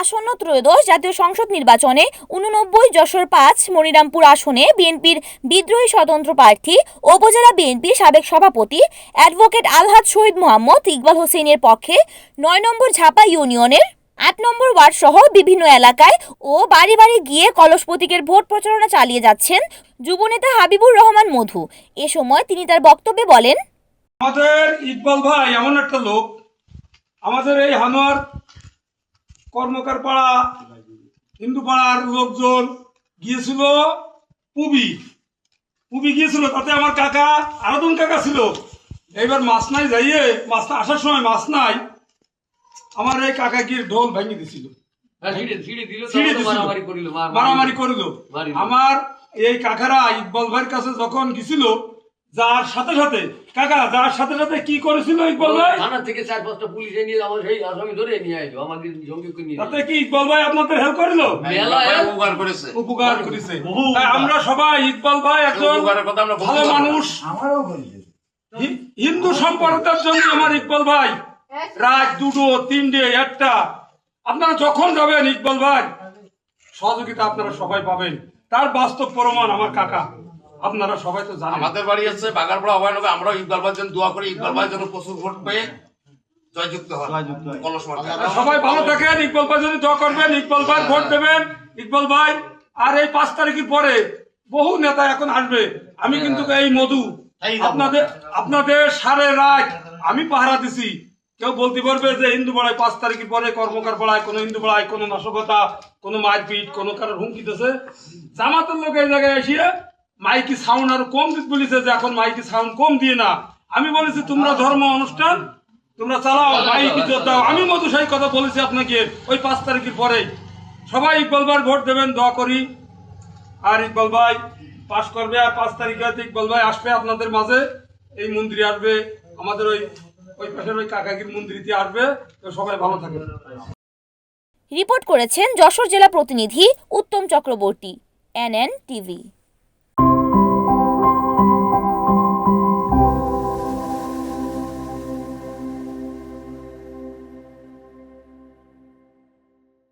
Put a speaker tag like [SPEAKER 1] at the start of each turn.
[SPEAKER 1] আসন্ন ত্রয়োদশ জাতীয় সংসদ নির্বাচনে 89 যশোর 5 মনিরামপুর আসনে বিএনপির বিদ্রোহী স্বতন্ত্র প্রার্থী উপজেলা বিএনপির সাবেক সভাপতি অ্যাডভোকেট আলহাজ শহীদ মোহাম্মদ ইকবাল হোসেনের পক্ষে 9 নম্বর ঝাপা ইউনিয়নের 8 নম্বর ওয়ার্ড সহ বিভিন্ন এলাকায় ও বাড়ি বাড়ি গিয়ে কলস প্রতীকের ভোট প্রচারণা চালিয়ে যাচ্ছেন যুবনেতা হাবিবুর রহমান মধু। এ সময় তিনি তার বক্তব্যে বলেন,
[SPEAKER 2] আমাদের ইকবাল ভাই এমন একটা লোক, আমাদের এই হানোয়ার কর্মকার পাড়া হিন্দু পাড়ার লোকজন গিয়েছিল পুবি গিয়েছিল, তাতে আমার কাকা আরাধন কাকা ছিল। এইবার মাছ নাই যাইয়ে মাছটা আসার সময় মাছ নাই, আমার এই কাকা গিয়ে ঢোল ভেঙে দিছিল, মারামারি করিল। আমার এই কাকারা ইকবাল ভাইয়ের কাছে যখন গেছিল, যার সাথে সাথে কাকা যার সাথে সাথে কি করেছিল ইকবাল ভাই,
[SPEAKER 3] থানা থেকে 4-5টা পুলিশে নিয়ে আমার সেই আসামি ধরে নিয়ে আইলো, আমাদের সঙ্গে নিয়ে।
[SPEAKER 2] তাতে কি ইকবাল ভাই আপনাদের হেল্প করিল? উপকার করেছে। তাই আমরা সবাই ইকবাল ভাই একজন ভালো মানুষ, হিন্দু সম্প্রদায়ের জন্য আমার ইকবাল ভাই রাত 2টো 3টে 1টা আপনারা যখন যাবেন ইকবাল ভাই সহযোগিতা আপনারা সবাই পাবেন। তার বাস্তব প্রমাণ আমার কাকা, আপনারা সবাই তো জানেন।
[SPEAKER 4] আমাদের বাড়ি আছে বাগারপাড়া অভয়নগর, আমরা ইকবাল ভাইয়ের জন্য দোয়া করি, ইকবাল ভাই যেন প্রচুর ভোট পেয়ে জয়যুক্ত হয়।
[SPEAKER 2] সবাই ভালো থাকেন, ইকবাল ভাই যদি দোয়া করবেন, ইকবাল ভাই ভোট দেবেন। ইকবাল ভাই আর এই 5 তারিখের পরে বহু নেতা এখন আসবে। আমি কিন্তু এই মধু আপনাদের সাড়ে রাত আমি পাহারা দিছি। কেউ বলতে পারবে যে হিন্দু পাড়ায় 5 তারিখের পরে কর্মকার পাড়ায় কোনো হিন্দু পাড়ায় কোনো নাশকতা, কোনো মারপিট, কোনো কারোর হুমকি দিতেছে? জামাতের লোক এই জায়গায় এসে মাইকি সাউন্ড আরো কম দিতে বলেছে, যে এখন মাইকি সাউন্ড কম দিয়ে না। আমি বলেছি তোমরা ধর্ম অনুষ্ঠান তোমরা চালাও, মাইকি জোর দাও। আমি মধু সেই কথা বলেছি আপনাকে ওই 5 তারিখের পরে। সবাই ইকবাল ভাই ভোট দেবেন, দোয়া করি। আর ইকবাল ভাই পাশ করবে, আর 5 তারিখে ইকবাল ভাই আসবে আপনাদের মাঝে, এই মন্দিরে আসবে, আমাদের ওই পাশের ওই কাকাগির মন্দিরতে আসবে। তো সবাই ভালো থাকবে।
[SPEAKER 1] রিপোর্ট করেছেন যশোর জেলা প্রতিনিধি উত্তম চক্রবর্তী, NN টিভি।